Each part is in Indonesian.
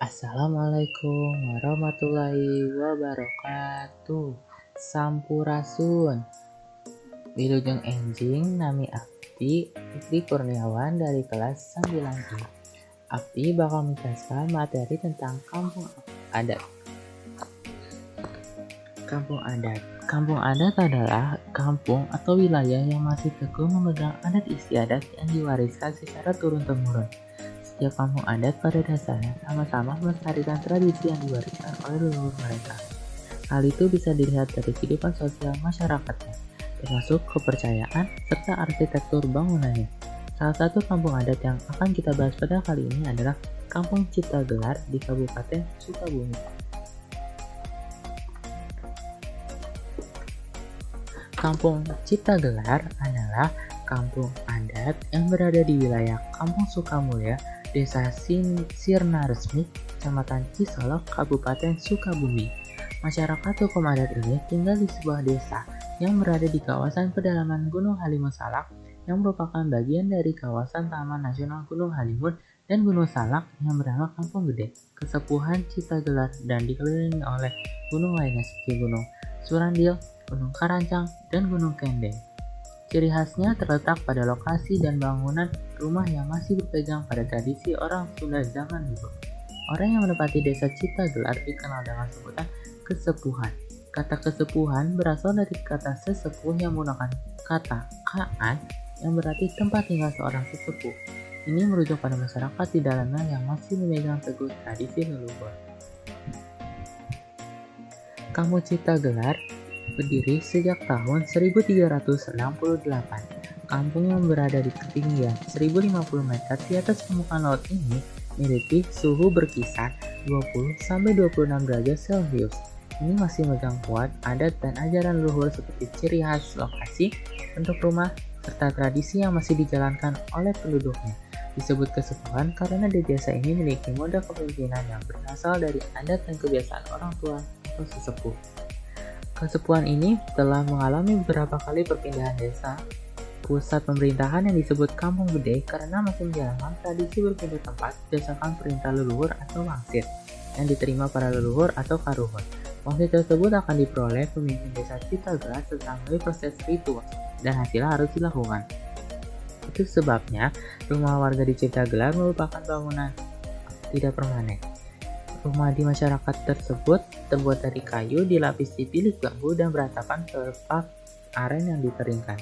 Assalamualaikum warahmatullahi wabarakatuh. Sampurasun. Wilujeng enjing nami Abdi Fikri Kurniawan dari kelas 9B. Abdi bakal menjelaskan materi tentang kampung adat. Kampung adat. Kampung adat adalah kampung atau wilayah yang masih teguh memegang adat istiadat yang diwariskan secara turun-temurun. Setiap kampung adat pada dasarnya sama-sama melestarikan tradisi yang diwariskan oleh leluhur mereka. Hal itu bisa dilihat dari kehidupan sosial masyarakatnya, termasuk kepercayaan serta arsitektur bangunannya. Salah satu kampung adat yang akan kita bahas pada kali ini adalah Kampung Ciptagelar di Kabupaten Sukabumi. Kampung Ciptagelar adalah kampung adat yang berada di wilayah Kampung Sukamulya, Desa Sirna Resmi, Kecamatan Cisolok, Kabupaten Sukabumi. Masyarakat hukum adat ini tinggal di sebuah desa yang berada di kawasan pedalaman Gunung Halimun Salak yang merupakan bagian dari kawasan Taman Nasional Gunung Halimun dan Gunung Salak yang bernama Kampung Gede, Kesepuhan Ciptagelar, dan dikelilingi oleh gunung lainnya seperti Gunung Surandil, Gunung Karancang, dan Gunung Kendeng. Ciri khasnya terletak pada lokasi dan bangunan rumah yang masih berpegang pada tradisi orang Sunda zaman dulu. Orang yang menempati desa Ciptagelar dikenal dengan sebutan kesepuhan. Kata kesepuhan berasal dari kata sesepuh yang menggunakan kata kaan yang berarti tempat tinggal seorang sesepuh. Ini merujuk pada masyarakat di dalamnya yang masih memegang teguh tradisi leluhur. Kampung Ciptagelar berdiri sejak tahun 1368. Kampung yang berada di ketinggian 1050 meter di atas permukaan laut ini memiliki suhu berkisar 20-26 derajat Celcius. Ini masih memegang kuat adat dan ajaran leluhur seperti ciri khas lokasi, bentuk rumah, serta tradisi yang masih dijalankan oleh penduduknya. Disebut kesepuhan karena di desa ini memiliki mode kepemimpinan yang berasal dari adat dan kebiasaan orang tua atau sesepuh. Kesepuhan ini telah mengalami beberapa kali perpindahan desa. Pusat pemerintahan yang disebut Kampung Gede karena masih menjalankan tradisi berpindah tempat berdasarkan perintah leluhur atau wangsit yang diterima para leluhur atau karuhun. Wangsit tersebut akan diperoleh pemimpin desa Ciptagelar setelah melalui proses ritual dan hasilnya harus dilakukan. Itu sebabnya rumah warga di Ciptagelar merupakan bangunan tidak permanen. Rumah di masyarakat tersebut terbuat dari kayu, dilapisi bilik bambu, dan beratapan terpal aren yang dikeringkan.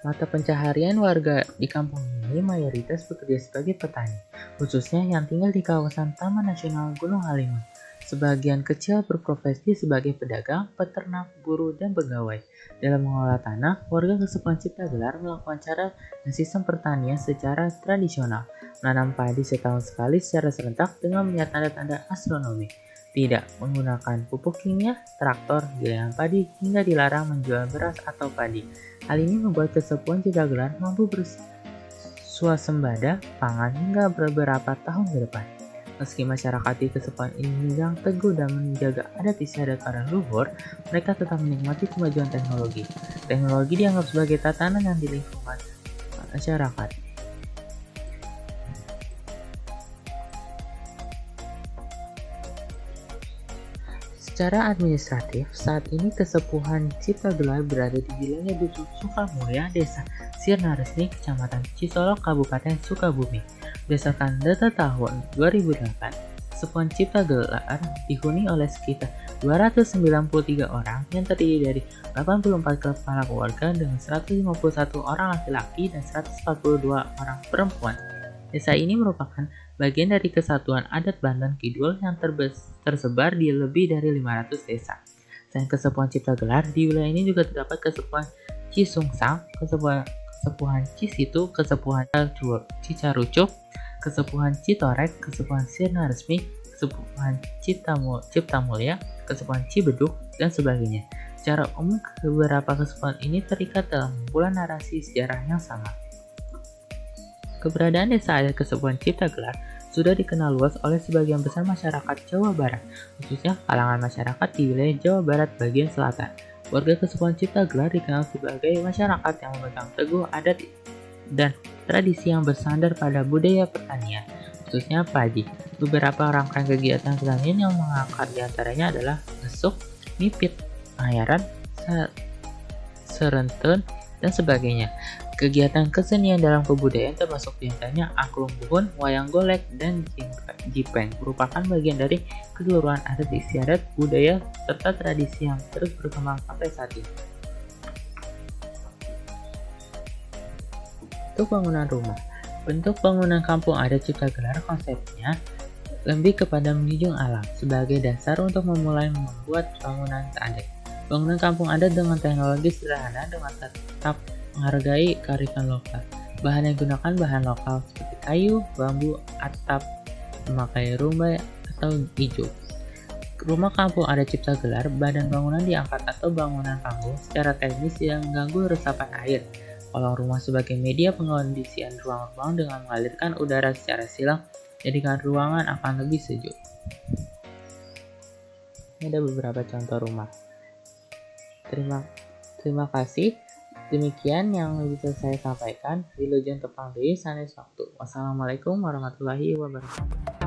Mata pencaharian warga di kampung ini mayoritas bekerja sebagai petani, khususnya yang tinggal di kawasan Taman Nasional Gunung Halimun. Sebagian kecil berprofesi sebagai pedagang, peternak, buruh, dan pegawai. Dalam mengelola tanah, warga Kesepuhan Ciptagelar melakukan cara dan sistem pertanian secara tradisional, menanam padi setahun sekali secara serentak dengan melihat tanda-tanda astronomi, tidak menggunakan pupuk kimia, traktor, gilingan padi, hingga dilarang menjual beras atau padi. Hal ini membuat Kesepuhan Ciptagelar mampu bersuasembada pangan hingga beberapa tahun ke depan. Meski masyarakat di Kesepuhan ini memegang teguh dan menjaga adat istiadat para leluhur, mereka tetap menikmati kemajuan teknologi. Teknologi dianggap sebagai tatanan yang di lingkungan masyarakat. Secara administratif, saat ini Kesepuhan Ciptagelar berada di wilayah Dusun Sukamulya, Desa Sirna Resmi, Kecamatan Cisolok, Kabupaten Sukabumi. Berdasarkan data tahun 2008, Kesepuhan Ciptagelar dihuni oleh sekitar 293 orang yang terdiri dari 84 kepala keluarga dengan 151 orang laki-laki dan 142 orang perempuan. Desa ini merupakan bagian dari Kesatuan Adat Banten Kidul yang tersebar di lebih dari 500 desa. Selain Kesepuhan Ciptagelar, di wilayah ini juga terdapat Kesepuhan Cisungsang, Kesepuhan Cisitu, Kesepuhan Cicarucuk, Kesepuhan Citorek, Kesepuhan Sirna Resmi, Kesepuhan Cipta Mulya, Kesepuhan Cibeduk, dan sebagainya. Secara umum, beberapa kesepuhan ini terikat dalam kumpulan narasi sejarah yang sama. Keberadaan desa adat Kesepuhan Ciptagelar sudah dikenal luas oleh sebagian besar masyarakat Jawa Barat, khususnya kalangan masyarakat di wilayah Jawa Barat bagian selatan. Warga Kesepuhan Ciptagelar dikenal sebagai masyarakat yang memegang teguh adat dan tradisi yang bersandar pada budaya pertanian, khususnya padi. Beberapa rangkaian kegiatan pertanian yang mengakar diantaranya adalah ngesuk, nipit, pengayaran, serentun, dan sebagainya. Kegiatan kesenian dalam kebudayaan termasuk diantaranya angklung buhun, wayang golek, dan jipeng merupakan bagian dari keseluruhan adat istiadat, budaya, serta tradisi yang terus berkembang sampai saat ini. Bentuk bangunan rumah. Bentuk bangunan kampung adat Cipta Gelar konsepnya lebih kepada menjunjung alam sebagai dasar untuk memulai membuat bangunan adat. Bangunan kampung adat dengan teknologi sederhana dengan tetap menghargai kearifan lokal. Bahan yang digunakan bahan lokal seperti kayu, bambu, atap, memakai rumah atau hijau. Rumah kampung adat Cipta Gelar, badan bangunan diangkat atau bangunan panggung secara teknis yang mengganggu resapan air. Kolong rumah sebagai media pengondisian ruang-ruang dengan mengalirkan udara secara silang, jadikan ruangan akan lebih sejuk. Ini ada beberapa contoh rumah. Terima kasih. Demikian yang bisa saya sampaikan. Wilujeng tepang deui sanes waktu. Wassalamualaikum warahmatullahi wabarakatuh.